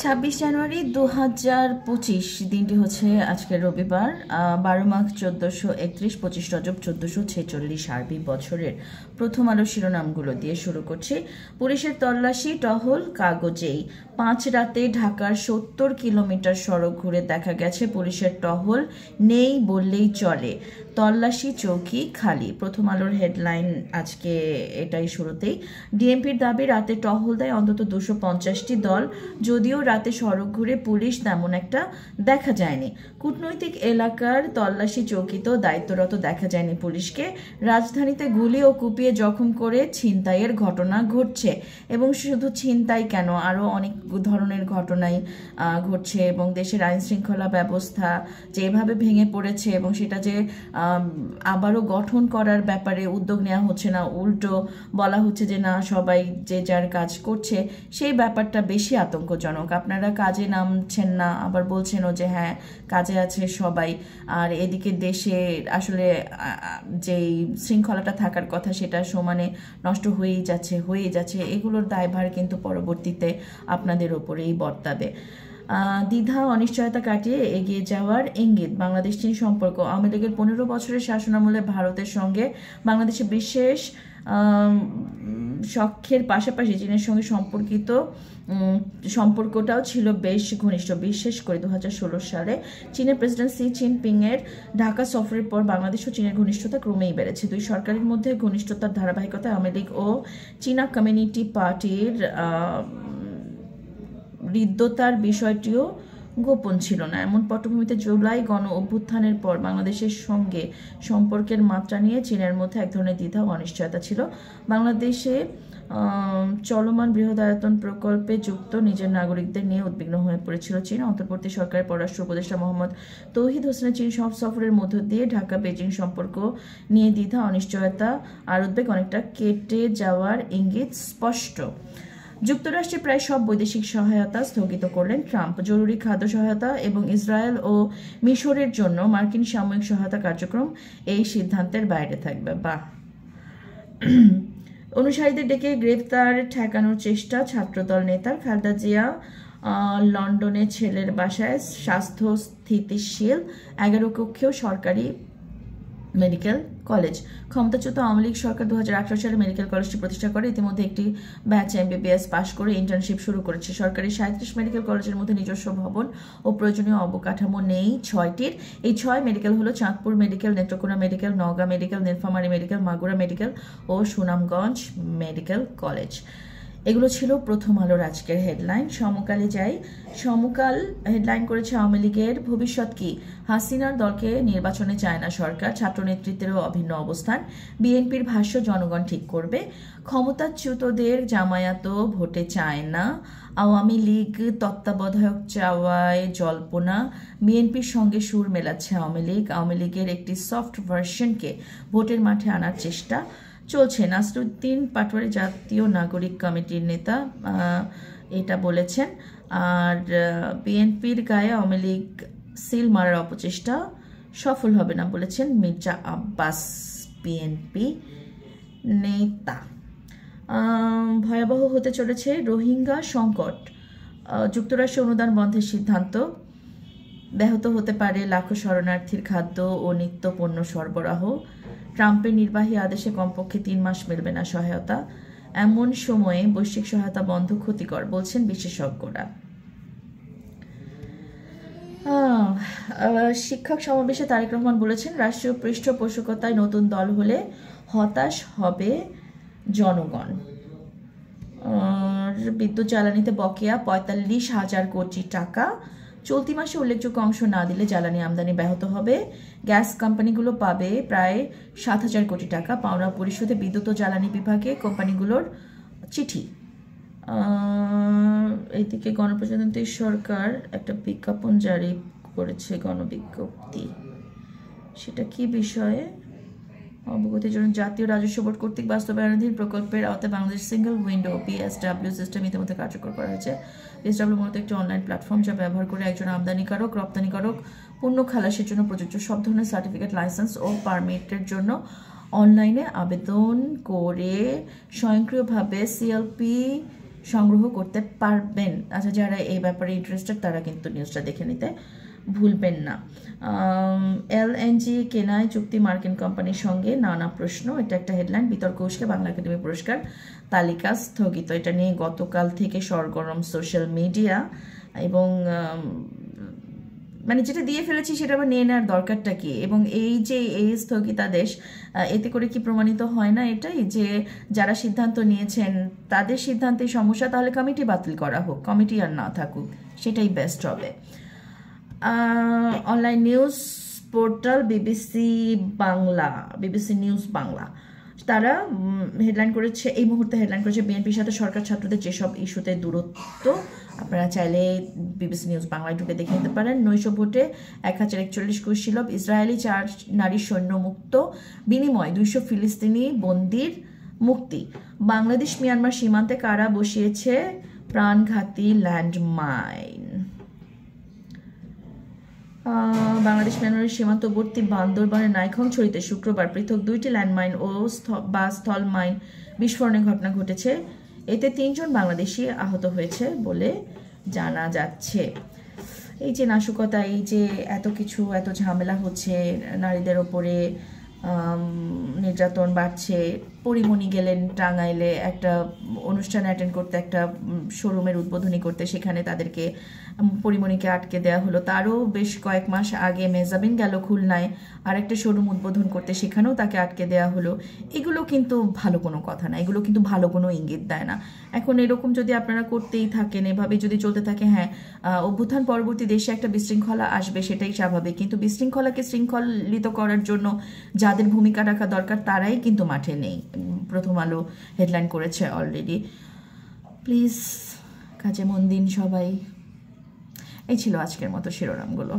26 জানুয়ারি 2025 দিনটি হচ্ছে আজকের রবিবার। 12 মাঘ 1431, 25 রজব 1446 সার্বিক বছরের প্রথম আলো শিরোনামগুলো দিয়ে শুরু করছি। পুলিশের তল্লাশি টহল কাগজেই। 5 রাতে ঢাকার 70 কিলোমিটার সড়ক ঘুরে দেখা গেছে পুলিশের টহল নেই বললেই চলে, তল্লাশি চৌকি খালি। প্রথম আলোর হেডলাইন আজকে এটাই শুরুতেই। ডিএমপির দাবি রাতে টহল দেয় অন্তত 250টি দল, যদিও রাতে সড়ক ঘুরে পুলিশ তেমন একটা দেখা যায়নি। কূটনৈতিক এলাকার তল্লাশি চৌকিতেও দায়িত্বরত দেখা যায়নি পুলিশকে। রাজধানীতে গুলি ও কুপিয়ে জখম করে ছিনতাইয়ের ঘটনা ঘটছে, এবং শুধু ছিনতাই কেন, আরও অনেক ধরনের ঘটনাই ঘটছে। এবং দেশের আইন শৃঙ্খলা ব্যবস্থা যেভাবে ভেঙে পড়েছে এবং সেটা যে আবারও গঠন করার ব্যাপারে উদ্যোগ নেওয়া হচ্ছে না, উল্টো বলা হচ্ছে যে না সবাই যে যার কাজ করছে, সেই ব্যাপারটা বেশি আতঙ্কজনক। আপনারা কাজে নামছেন না, আবার বলছেনও যে হ্যাঁ কাজে আছে সবাই, আর এদিকে দেশে আসলে যেই শৃঙ্খলাটা থাকার কথা সেটা সমানে নষ্ট হয়েই যাচ্ছে। এগুলোর দায়ভার কিন্তু পরবর্তীতে আপনাদের ওপরেই বর্তাবে। দ্বিধা অনিশ্চয়তা কাটিয়ে এগিয়ে যাওয়ার ইঙ্গিত। বাংলাদেশ চীন সম্পর্ক। আওয়ামী লীগের 15 বছরের শাসনামলে ভারতের সঙ্গে বাংলাদেশের বিশেষ সখ্যের পাশাপাশি চীনের সঙ্গে সম্পর্কটাও ছিল বেশ ঘনিষ্ঠ। বিশেষ করে 2016 সালে চীনের প্রেসিডেন্ট শি জিনপিং এর ঢাকা সফরের পর বাংলাদেশ ও চীনের ঘনিষ্ঠতা ক্রমেই বেড়েছে। দুই সরকারের মধ্যে ঘনিষ্ঠতার ধারাবাহিকতায় আওয়ামী লীগ ও চীনা কমিউনিটি পার্টির হৃদ্যতার বিষয়টিও গোপন ছিল না। এমন পটভূমিতে জুলাই গণ অভ্যুত্থানের পর বাংলাদেশের সঙ্গে সম্পর্কের মাত্রা নিয়ে চীনের মধ্যে এক ধরনের দ্বিধা ও অনিশ্চয়তা ছিল। বাংলাদেশে চলমান বৃহদায়তন প্রকল্পে যুক্ত নিজের নাগরিকদের নিয়ে উদ্বিগ্ন হয়ে পড়েছিল চীন। অন্তর্বর্তী সরকারের পররাষ্ট্র উপদেষ্টা মোহাম্মদ তৌহিদ হোসেনের চীন সফরের মধ্য দিয়ে ঢাকা বেজিং সম্পর্ক নিয়ে দ্বিধা অনিশ্চয়তা আর উদ্বেগ অনেকটা কেটে যাওয়ার ইঙ্গিত স্পষ্ট। যুক্তরাষ্ট্রে প্রায় সব বৈদেশিক সহায়তা স্থগিত করলেন ট্রাম্প। জরুরি খাদ্য সহায়তা এবং ইসরায়েল ও মিশরের জন্য মার্কিন সাময়িক সহায়তা কার্যক্রম এই সিদ্ধান্তের বাইরে থাকবে। অনুসারীদের ডেকে গ্রেফতার ঠেকানোর চেষ্টা ছাত্রদল নেতার। খালেদা জিয়া লন্ডনে ছেলের বাসায়, স্বাস্থ্য স্থিতিশীল, 11 কক্ষেও সরকারি মেডিকেল কলেজ। ক্ষমতাচ্যুত আওয়ামী লীগ সরকার 2018 সালে মেডিকেল কলেজটি প্রতিষ্ঠা করে ইতিমধ্যে একটি ব্যাচ MBBS পাশ করে ইন্টার্নশিপ শুরু করেছে। সরকারি 37 মেডিকেল কলেজের মধ্যে নিজস্ব ভবন ও প্রয়োজনীয় অবকাঠামো নেই 6টির। এই 6 মেডিকেল হলো Chandpur medical, Netrokona medical, Naogaon medical, Nilphamari medical, Magura medical ও সুনামগঞ্জ মেডিকেল কলেজ। এগুলো ছিল প্রথম আলোর আজকের হেডলাইন। সমকালে যাই। সমকাল হেডলাইন করেছে আওয়ামী লীগের ভবিষ্যৎ কি? হাসিনার দলকে নির্বাচনে চায় না সরকার, ছাত্র নেতৃত্বেরও অভিন্ন অবস্থান। বিএনপির ভাষ্য জনগণ ঠিক করবে। ক্ষমতাচ্যুতদের জামায়াতও ভোটে চায় না। আওয়ামী লীগ তত্ত্বাবধায়ক চাওয়ায় জল্পনা। বিএনপির সঙ্গে সুর মেলাচ্ছে আওয়ামী লীগ। আওয়ামী লীগের একটি সফট ভার্সনকে ভোটের মাঠে আনার চেষ্টা চলছে। নাসরুদ্দিন পাটোয়ারি জাতীয় নাগরিক কমিটির নেতা এটা বলেছেন। আর বিএনপির গায়ে আওয়ামী লীগ সিল মারার অপচেষ্টা সফল হবে না বলেছেন মির্জা আব্বাস, বিএনপি নেতা। ভয়াবহ হতে চলেছে রোহিঙ্গা সংকট। যুক্তরাষ্ট্র অনুদান বন্ধের সিদ্ধান্ত। ব্যাহত হতে পারে লাখো শরণার্থীর খাদ্য ও নিত্য পণ্য সরবরাহ। ট্রাম্পের নির্বাহী আদেশে কমপক্ষে 3 মাস মিলবে না সহায়তা। এমন সময়ে বৈশ্বিক সহায়তা বন্ধ ক্ষতিকর বলছেন বিশেষজ্ঞরা। শিক্ষক সমাবেশে তারেক রহমান বলেছেন, রাষ্ট্রীয় পৃষ্ঠপোষকতায় নতুন দল হলে হতাশ হবে জনগণ। বিদ্যুৎ জ্বালানিতে বকেয়া 45,000 কোটি টাকা। চলতি মাসে উল্লেখযোগ্য অংশ না দিলে জ্বালানি আমদানি ব্যাহত হবে। গ্যাস কোম্পানিগুলো পাবে প্রায় 7,000 কোটি টাকা। পাওনা পরিশোধে বিদ্যুৎ ও জ্বালানি বিভাগে কোম্পানিগুলোর চিঠি। এইদিকে গণপ্রজাতন্ত্রী সরকার একটা বিজ্ঞাপন জারি করেছে, গণবিজ্ঞপ্তি। সেটা কি বিষয়ে? অবগতির জন্য জাতীয় রাজস্ব বোর্ড কর্তৃক বাস্তবায়নাধীন প্রকল্পের আওতায় Bangladesh single window BSW system ইতিমধ্যে কার্যকর করা হয়েছে। BSW মূলত একটি অনলাইন প্ল্যাটফর্ম যা ব্যবহার করে একজন আমদানিকারক রপ্তানিকারক পণ্য খালাসের জন্য প্রযোজ্য সব ধরনের সার্টিফিকেট, লাইসেন্স ও পারমিটের জন্য অনলাইনে আবেদন করে স্বয়ংক্রিয়ভাবে CLP সংগ্রহ করতে পারবেন। আচ্ছা, যারা এই ব্যাপারে ইন্টারেস্টেড তারা কিন্তু নিউজটা দেখে নিতে ভুলবেন না। এলএনজি কেনায় চুক্তি মার্কিন কোম্পানির সঙ্গে নানা প্রশ্ন, এটা একটা হেডলাইন। বিতর্ক উস্কে বাংলা একাডেমি পুরস্কার তালিকা স্থগিত, এটা নিয়ে গতকাল থেকে সরগরম সোশ্যাল মিডিয়া। এবং মানে যেটা দিয়ে ফেলেছি সেটা আবার নিয়ে নেওয়ার দরকারটা কি? এবং এই যে এই স্থগিতাদেশ, এতে করে কি প্রমাণিত হয় না এটাই যে যারা সিদ্ধান্ত নিয়েছেন তাদের সিদ্ধান্তেই সমস্যা? তাহলে কমিটি বাতিল করা হোক, কমিটি আর না থাকুক, সেটাই বেস্ট হবে। Online news portal BBC Bangla, BBC news Bangla, তারা হেডলাইন করেছে, এই মুহূর্তে হেডলাইন করেছে বিএনপির সাথে সরকার ছাত্রদের যেসব ইস্যুতে দূরত্ব। আপনারা চাইলে বিবিসি নিউজ বাংলায় ঢুকে দেখে নিতে পারেন। নৈশ ভোটে 1041 কুশীলভ, ইসরায়েলি 4 নারী সৈন্য মুক্ত, বিনিময় 200 ফিলিস্তিনি বন্দির মুক্তি। বাংলাদেশ মিয়ানমার সীমান্তে কারা বসিয়েছে প্রাণঘাতী ল্যান্ডমাইন। বাংলাদেশ মিয়ানমারের সীমান্তবর্তী বান্দরবানের নাইখংছড়িতে শুক্রবার পৃথক 2টি ল্যান্ডমাইন ও স্থল মাইন বিস্ফোরণের ঘটনা ঘটেছে। এতে 3 জন বাংলাদেশি আহত হয়েছে বলে জানা যাচ্ছে। এই যে নাশকতা, এই যে এত কিছু, এত ঝামেলা হচ্ছে, নারীদের ওপরে নির্যাতন বাড়ছে। পরিমণি গেলেন টাঙ্গাইলে একটা অনুষ্ঠান অ্যাটেন্ড করতে, একটা শোরুমের উদ্বোধনী করতে, সেখানে তাদেরকে পরিমণিকে আটকে দেওয়া হলো। তারও বেশ কয়েক মাস আগে মেজাবিন গেল খুলনায় আরেকটা শোরুম উদ্বোধন করতে, সেখানেও তাকে আটকে দেওয়া হলো। এগুলো কিন্তু ভালো কোনো কথা না, এগুলো কিন্তু ভালো কোনো ইঙ্গিত দেয় না। এখন এরকম যদি আপনারা করতেই থাকেন, এভাবে যদি চলতে থাকে, হ্যাঁ অভ্যুত্থান পরবর্তী দেশে একটা বিশৃঙ্খলা আসবে, সেটাই স্বাভাবিক। কিন্তু বিশৃঙ্খলাকে শৃঙ্খলিত করার জন্য যাদের ভূমিকা রাখা দরকার তারাই কিন্তু মাঠে নেই। প্রথম আলো হেডলাইন করেছে অলরেডি। প্লিজ কাজে মন দিন সবাই। এই ছিল আজকের মতো শিরোনামগুলো।